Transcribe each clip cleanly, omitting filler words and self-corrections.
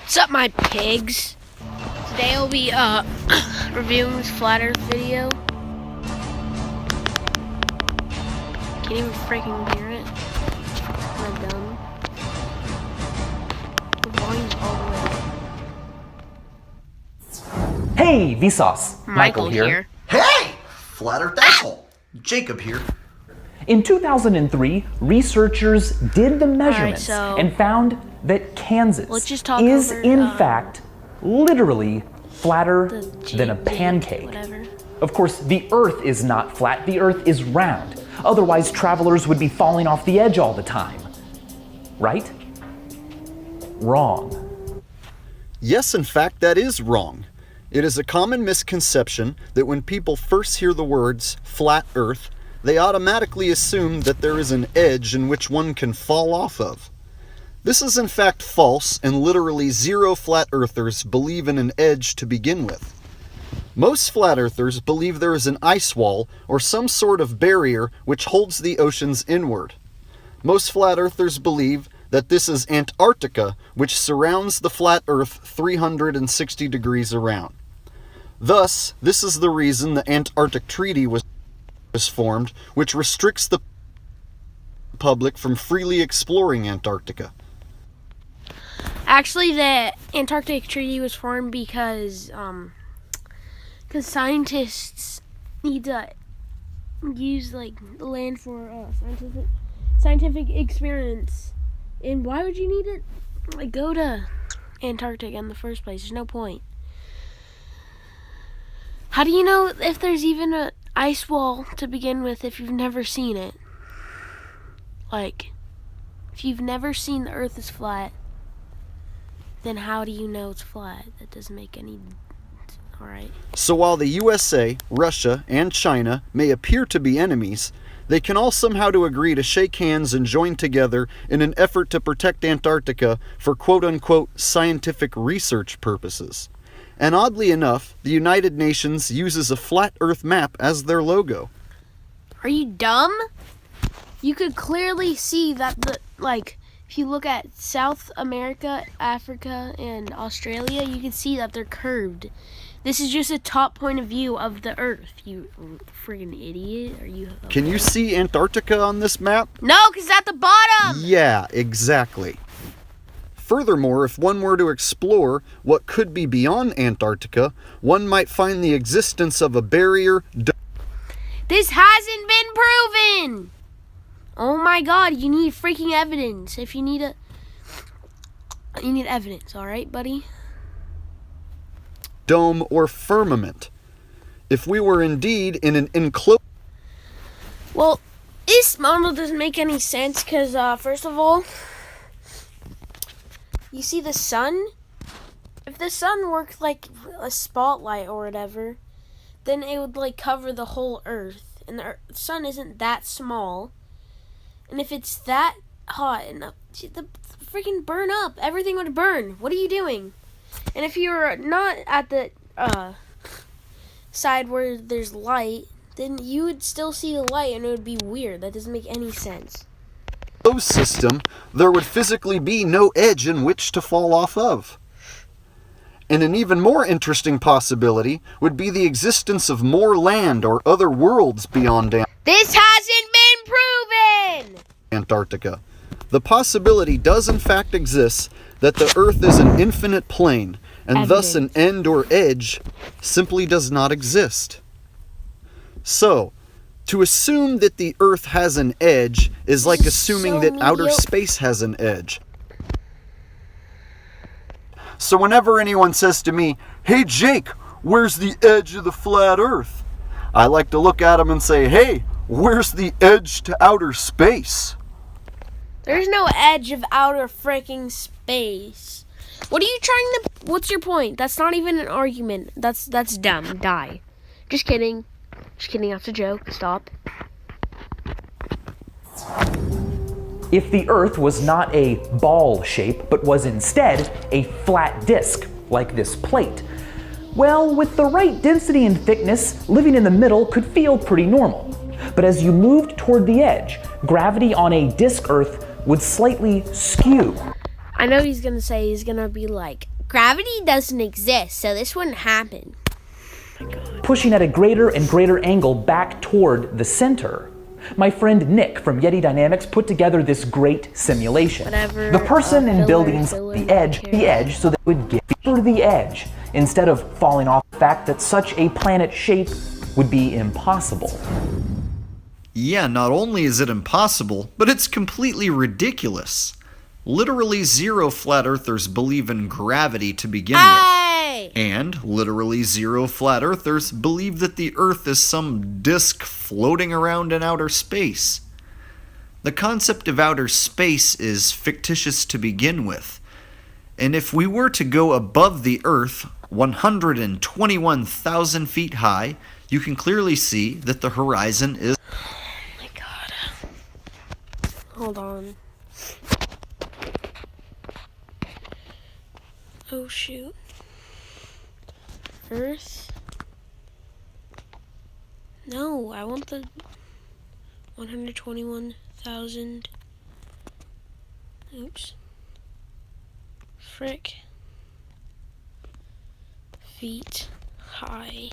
What's up, my pigs? Today I'll be reviewing this flat Earth video. Can't even freaking hear it. Am I dumb? The volume's all the way up. Hey, Vsauce. Michael here. Hey! Flat Earth asshole. Jacob here. In 2003, researchers did the measurements so and found that Kansas let's just talk is over, in fact literally flatter than a the pancake. whatever. Of course, the Earth is not flat, the Earth is round. Otherwise, travelers would be falling off the edge all the time. Right? Wrong. Yes, in fact, that is wrong. It is a common misconception that when people first hear the words flat Earth, they automatically assume that there is an edge in which one can fall off of. This is in fact false, and literally zero flat earthers believe in an edge to begin with. Most flat earthers believe there is an ice wall or some sort of barrier which holds the oceans inward. Most flat earthers believe that this is Antarctica, which surrounds the flat Earth 360 degrees around. Thus, this is the reason the Antarctic Treaty was formed, which restricts the public from freely exploring Antarctica. Actually, the Antarctic Treaty was formed because scientists need to use the land for scientific experiments. And why would you need it? Go to Antarctica in the first place. There's no point. How do you know if there's even an ice wall to begin with if you've never seen it? If you've never seen the Earth is flat, then how do you know it's flat? That doesn't make any... Alright. So while the USA, Russia, and China may appear to be enemies, they can all somehow to agree to shake hands and join together in an effort to protect Antarctica for quote-unquote scientific research purposes. And oddly enough, the United Nations uses a flat Earth map as their logo. Are you dumb? You could clearly see that if you look at South America, Africa, and Australia, you can see that they're curved. This is just a top point of view of the Earth, you friggin' idiot. Are you... Can you see Antarctica on this map? No, because it's at the bottom! Yeah, exactly. Furthermore, if one were to explore what could be beyond Antarctica, one might find the existence of a barrier... This hasn't been proven! Oh my god, you need freaking evidence. If you need you need evidence, alright, buddy? Dome or firmament. If we were indeed in an enclosed... Well, this model doesn't make any sense because, first of all, you see the sun? If the sun worked like a spotlight or whatever, then it would cover the whole Earth. And the sun isn't that small. And if it's that hot, and the freaking burn up, everything would burn. What are you doing? And if you're not at the side where there's light, then you would still see the light, and it would be weird. That doesn't make any sense. system, there would physically be no edge in which to fall off of. And an even more interesting possibility would be the existence of more land or other worlds beyond This hasn't been proven! Antarctica. The possibility does in fact exist that the Earth is an infinite plane, and thus an end or edge simply does not exist. So, to assume that the Earth has an edge is like assuming that outer space has an edge. So whenever anyone says to me, "Hey Jake, where's the edge of the flat Earth?" I like to look at them and say, "Hey, where's the edge to outer space?" There's no edge of outer freaking space. What are you trying to... What's your point? That's not even an argument. That's dumb. Die. Just kidding. Just kidding. That's a joke. Stop. If the Earth was not a ball shape, but was instead a flat disk, like this plate, well, with the right density and thickness, living in the middle could feel pretty normal. But as you moved toward the edge, gravity on a disk Earth would slightly skew. I know he's gonna say he's gonna be like Gravity doesn't exist, so this wouldn't happen. pushing at a greater and greater angle back toward the center. My friend Nick from Yeti Dynamics put together this great simulation. Whatever, The person in filler, buildings filler, the edge so they would get to the edge instead of falling off the fact that such a planet shape would be impossible. Yeah, not only is it impossible, but it's completely ridiculous. Literally 0 flat earthers believe in gravity to begin Hey! with. And literally 0 flat earthers believe that the Earth is some disk floating around in outer space. The concept of outer space is fictitious to begin with. And if we were to go above the Earth, 121,000 feet high, you can clearly see that the horizon is... Oh my god. Hold on. Oh shoot. Earth? No, I want the 121,000. Oops. Frick. Feet high.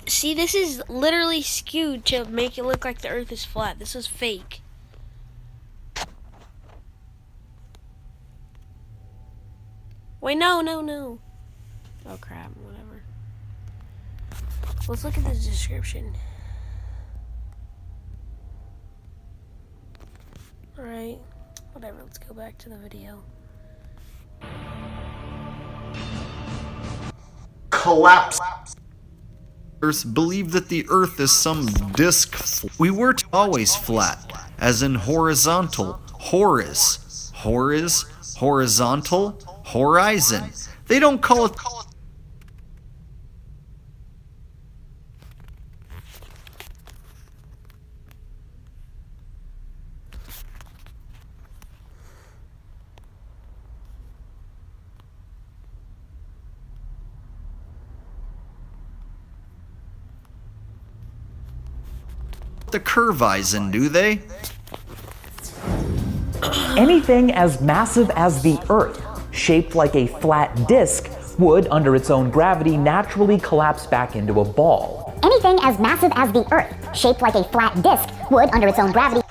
See, this is literally skewed to make it look like the Earth is flat. This is fake. Wait, no. Oh crap, whatever. Let's look at the description. Alright, whatever, let's go back to the video. Collapse. Believe that the Earth is some disk. We were always flat, as in horizontal, horizontal, horizon. They don't call it. The curveizin, do they? Anything as massive as the Earth, shaped like a flat disk, would, under its own gravity, naturally collapse back into a ball. Anything as massive as the Earth, shaped like a flat disk, would, under its own gravity,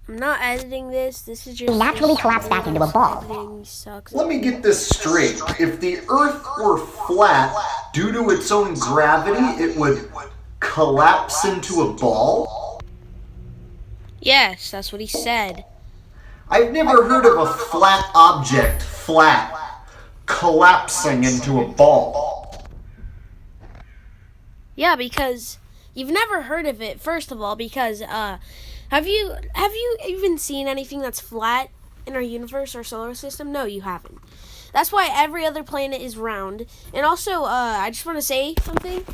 I'm not editing this. This is just naturally collapse back into a ball. Editing sucks. Let me get this straight. If the Earth were flat, due to its own gravity, it would collapse into a ball? Yes, that's what he said. I've never heard of a flat object, flat, collapsing into a ball. Yeah, because you've never heard of it. First of all, because have you even seen anything that's flat in our universe or solar system? No, you haven't. That's why every other planet is round. And also, I just want to say something.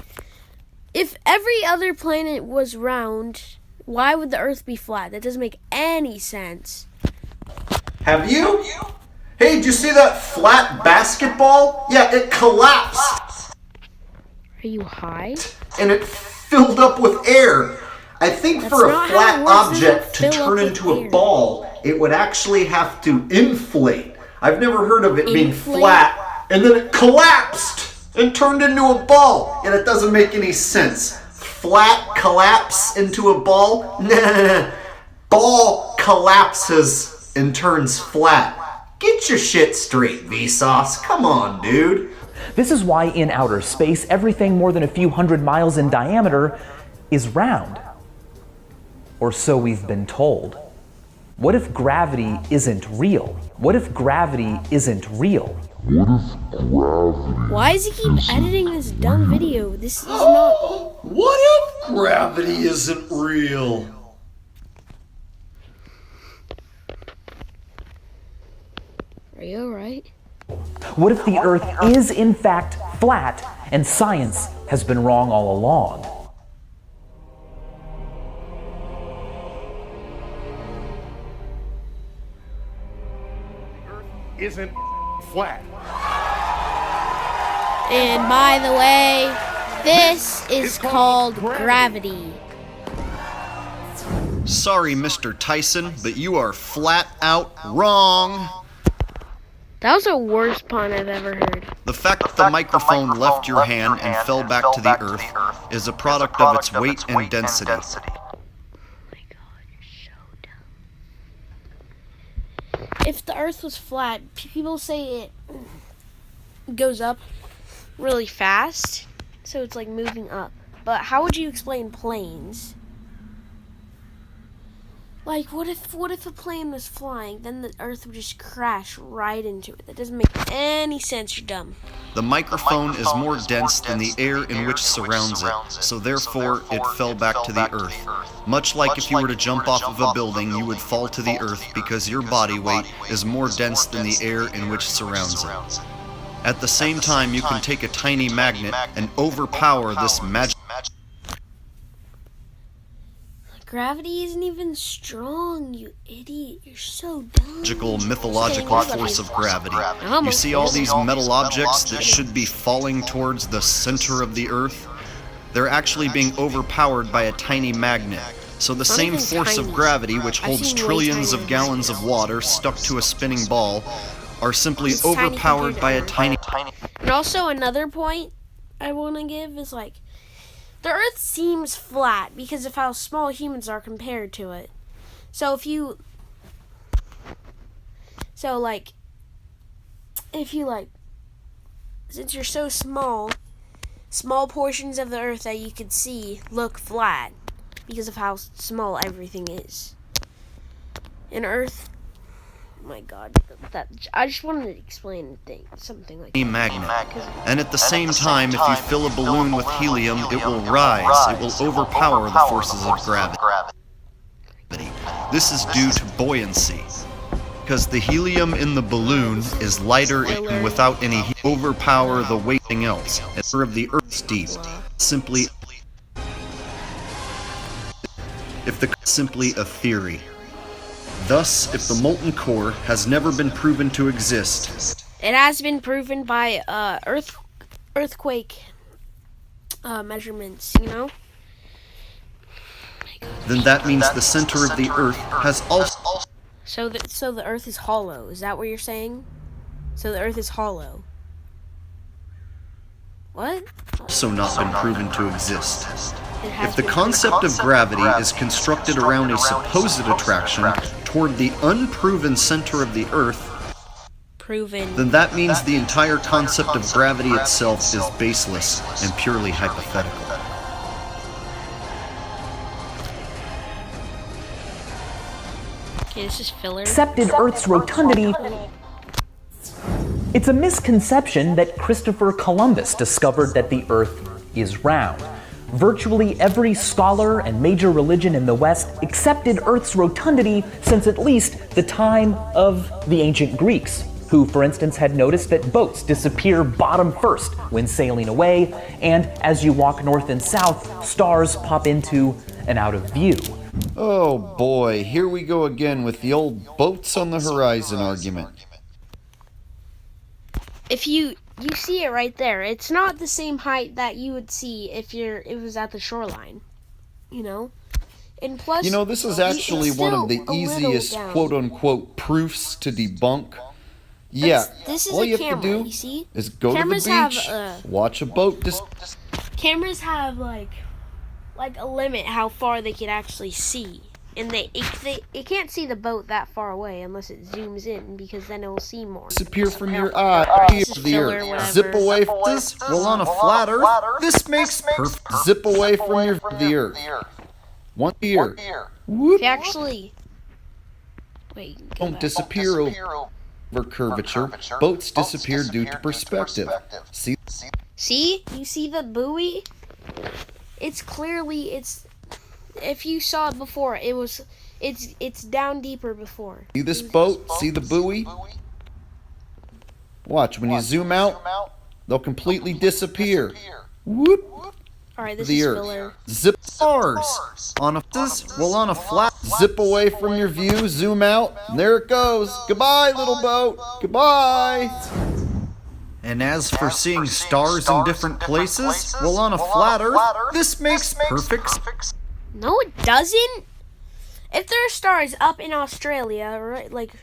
If every other planet was round, why would the Earth be flat? That doesn't make any sense. Have you? Hey, did you see that flat basketball? Yeah, it collapsed. Are you high? And it filled up with air. I think That's for a not how flat it works. It object to doesn't fill turn up into with a air. ball, it would actually have to inflate. I've never heard of it being Inflate? flat, and then it collapsed and turned into a ball. And it doesn't make any sense. Flat collapse into a ball? Nah. Ball collapses and turns flat. Get your shit straight, Vsauce. Come on, dude. This is why in outer space, everything more than a few hundred miles in diameter is round. Or so we've been told. What if gravity isn't real? What if gravity isn't real? Why does he keep editing this dumb video? This is not... What if gravity isn't real? Are you alright? What if the Earth is in fact flat and science has been wrong all along? Isn't flat. And by the way, This is called gravity. Sorry, Mr. Tyson, but you are flat out wrong. That was the worst pun I've ever heard. The fact that the microphone left your hand and fell back to the earth is a product of its weight and density. Oh my god, you're so dumb. If the earth was flat, people say it goes up really fast, so it's like moving up. But how would you explain planes? Like, what if a plane was flying, then the earth would just crash right into it? That doesn't make any sense, you're dumb. The microphone is more dense than the air in which surrounds it, so therefore it fell back to the earth. Much like if you were to jump off of a building, you would fall to the earth because your body weight is more dense than the air in which surrounds it. At the same time, you can take a tiny magnet and overpower this Gravity isn't even strong, you idiot. You're so dumb. mythological force of gravity. You see all these metal objects that should be falling towards the center of the earth? They're actually being overpowered by a tiny magnet. So the same force of gravity, which holds trillions of gallons of water stuck to a spinning ball, are simply overpowered by a tiny... And also another point I want to give is like, the earth seems flat because of how small humans are compared to it. So if you since you're so small portions of the earth that you could see look flat because of how small everything is. And earth, oh my god, I just wanted to explain something like that. Magnet. And at the same time, if you fill a balloon with helium, it will rise. It will overpower the forces of gravity. This is due to buoyancy. Because the helium in the balloon is lighter and without any overpower the weight else. It's of the Earth's deep. Simply a theory. Thus, if the molten core has never been proven to exist, it has been proven by earthquake measurements, you know? then that means the center of the Earth has also... So the Earth is hollow. Is that what you're saying? So the Earth is hollow. What? also not been proven to exist. If the concept of gravity is constructed around a supposed attraction toward the unproven center of the Earth, then that means the entire concept of gravity itself is baseless and purely hypothetical. Okay, this is filler. Accepted Earth's rotundity. It's a misconception that Christopher Columbus discovered that the Earth is round. Virtually every scholar and major religion in the West accepted Earth's rotundity since at least the time of the ancient Greeks, who, for instance, had noticed that boats disappear bottom first when sailing away, and as you walk north and south, stars pop into and out of view. Oh boy, here we go again with the old boats on the horizon argument. If you see it right there, it's not the same height that you would see if it was at the shoreline, you know? And plus, You know, this is actually one of the easiest quote-unquote proofs to debunk. Yeah, this is all a you camera, have to do you see? is go Cameras to the beach, have, watch a boat cameras have like a limit how far they can actually see, and it can't see the boat that far away unless it zooms in, because then it will see more. disappear from your eye. This is The filler, Earth. whatever. Zip away from this. Well, on a flat Earth, this makes perfect. Zip away from the Earth. One ear. Whoop. If you actually Don't disappear over curvature. Boats disappear due to perspective. See? See? You see the buoy? If you saw it before, it's down deeper before. See this boat? See the buoy? Watch, when you zoom out, they'll completely disappear. Whoop! Alright, this The is Earth. filler. Zip bars. On a flat, zip away from your view, zoom out, and there it goes. Goodbye, little boat. Goodbye. And as for seeing stars in different places, well, on a flat Earth, this makes perfect sense. No, it doesn't. If there are stars up in Australia, right, like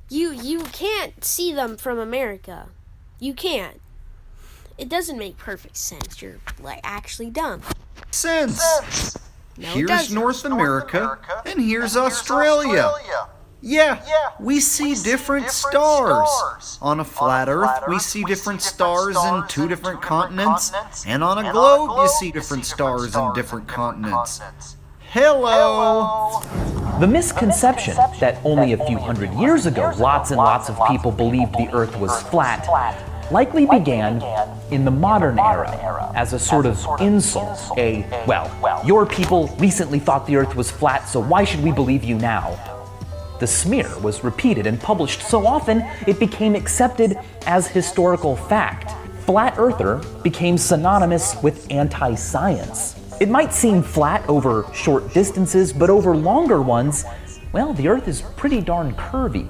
you can't see them from America. You can't. It doesn't make perfect sense. You're like actually dumb. Sense. No, it Here's doesn't. North America, and here's Australia. Yeah, we see different stars. On a flat Earth, we see different stars in 2 different continents, and on a globe, you see different stars in different continents. Hello! The misconception that only a few hundred years ago lots and lots of people believed the Earth was flat likely began in the modern era as a sort of insult. Your people recently thought the Earth was flat, so why should we believe you now? The smear was repeated and published so often it became accepted as historical fact. Flat earther became synonymous with anti-science. It might seem flat over short distances, but over longer ones, well, the Earth is pretty darn curvy.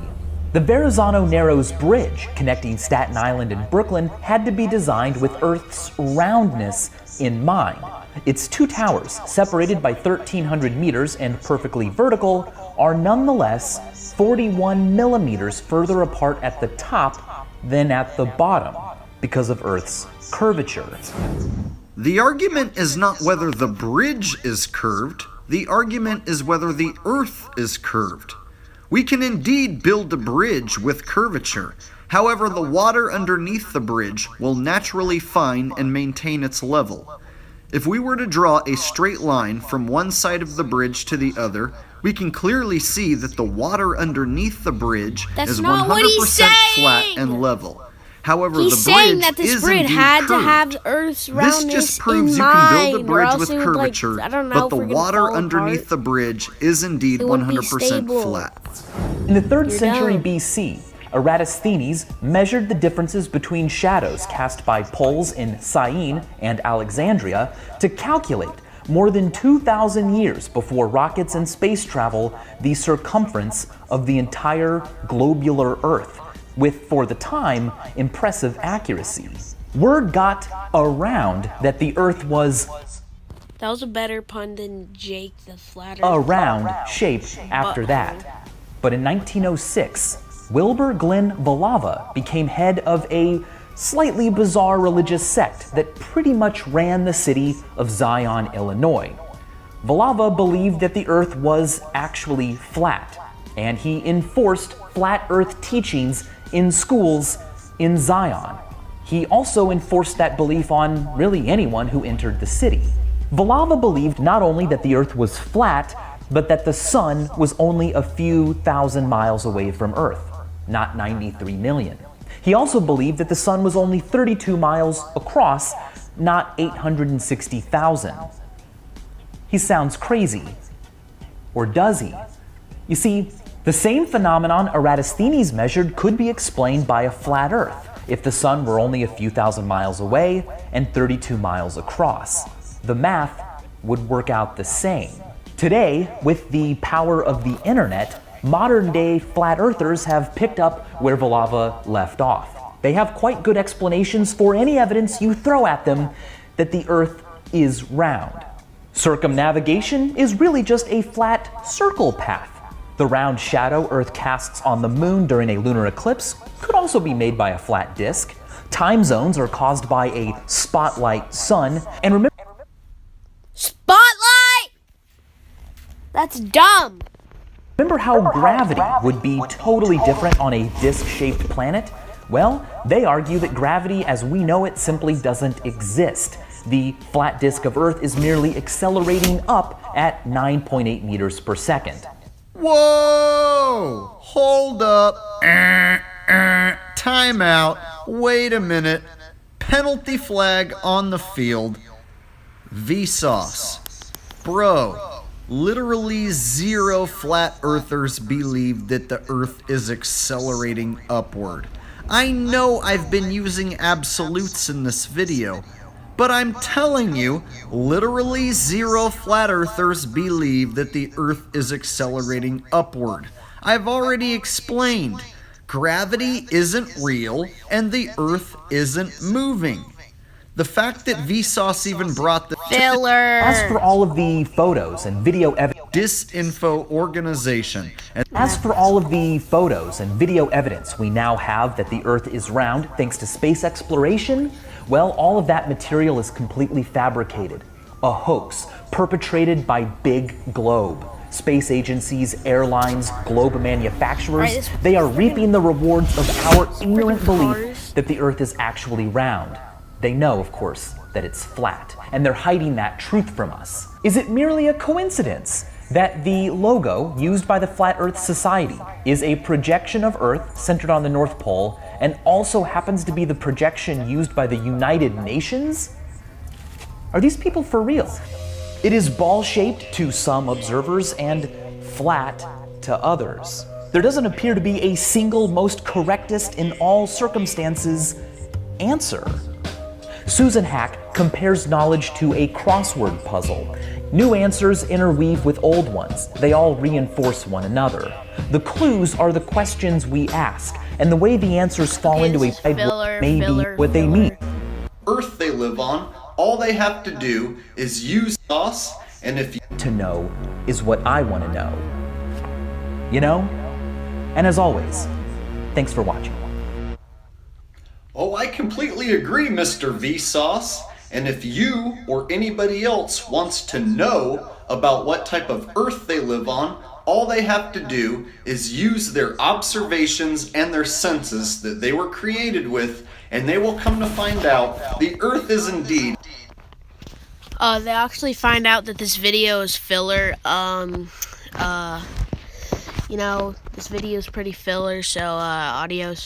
The Verrazano Narrows Bridge connecting Staten Island and Brooklyn had to be designed with Earth's roundness in mind. Its 2 towers, separated by 1,300 meters and perfectly vertical, are nonetheless 41 millimeters further apart at the top than at the bottom because of Earth's curvature. The argument is not whether the bridge is curved, the argument is whether the Earth is curved. We can indeed build a bridge with curvature. However, the water underneath the bridge will naturally find and maintain its level. If we were to draw a straight line from one side of the bridge to the other, we can clearly see that the water underneath the bridge is 100% flat and level. However, He's the saying bridge that this is bridge indeed had curved. to have Earth's roundness This just proves in you can build a mind, or bridge else with it would, curvature, I don't know, but if the we're gonna water fall underneath apart. the bridge is indeed It wouldn't be 100% stable. flat. In the 3rd You're century dumb. BC, Eratosthenes measured the differences between shadows cast by poles in Syene and Alexandria to calculate, more than 2,000 years before rockets and space travel, the circumference of the entire globular Earth, with, for the time, impressive accuracy. Word got around that the Earth was That was a better pun than Jake the Flat a Earth. round shape after that. But in 1906, Wilbur Glenn Villava became head of a slightly bizarre religious sect that pretty much ran the city of Zion, Illinois. Villava believed that the Earth was actually flat, and he enforced flat Earth teachings in schools in Zion. He also enforced that belief on really anyone who entered the city. Villava believed not only that the Earth was flat, but that the sun was only a few thousand miles away from Earth, not 93 million. He also believed that the sun was only 32 miles across, not 860,000. He sounds crazy. Or does he? You see, the same phenomenon Eratosthenes measured could be explained by a flat Earth if the sun were only a few thousand miles away and 32 miles across. The math would work out the same. Today, with the power of the internet, modern-day flat earthers have picked up where Villava left off. They have quite good explanations for any evidence you throw at them that the Earth is round. Circumnavigation is really just a flat circle path. The round shadow Earth casts on the moon during a lunar eclipse could also be made by a flat disk. Time zones are caused by a spotlight sun. And remember, Spotlight! That's dumb. remember how gravity would be totally different on a disc-shaped planet? Well, they argue that gravity as we know it simply doesn't exist. The flat disk of Earth is merely accelerating up at 9.8 meters per second. Whoa! Hold up. Time out. Wait a minute. Penalty flag on the field. Vsauce. Bro, literally 0 flat earthers believe that the Earth is accelerating upward. I know I've been using absolutes in this video, but I'm telling you, literally 0 flat earthers believe that the Earth is accelerating upward. I've already explained. Gravity isn't real and the Earth isn't moving. The fact that Vsauce even brought the Filler. As for all of the photos and video evidence, disinfo organization, and we now have that the Earth is round thanks to space exploration, well, all of that material is completely fabricated. A hoax perpetrated by Big Globe. Space agencies, airlines, globe manufacturers, Right, they are reaping the rewards of our ignorant belief cars. that the Earth is actually round. They know, of course, that it's flat, and they're hiding that truth from us. Is it merely a coincidence that the logo used by the Flat Earth Society is a projection of Earth centered on the North Pole and also happens to be the projection used by the United Nations? Are these people for real? It is ball-shaped to some observers and flat to others. There doesn't appear to be a single most correctest in all circumstances answer. Susan Hack compares knowledge to a crossword puzzle. New answers interweave with old ones. They all reinforce one another. The clues are the questions we ask, and the way the answers fall into a This is filler, may be filler, what they filler. mean. Earth they live on, all they have to do is use sauce, and if you To know is what I want to know. You know? And as always, thanks for watching. Oh, I completely agree, Mr. Vsauce. And if you or anybody else wants to know about what type of Earth they live on, all they have to do is use their observations and their senses that they were created with, and they will come to find out the Earth is indeed. They actually find out that this video is filler. You know, this video is pretty filler, so, adios.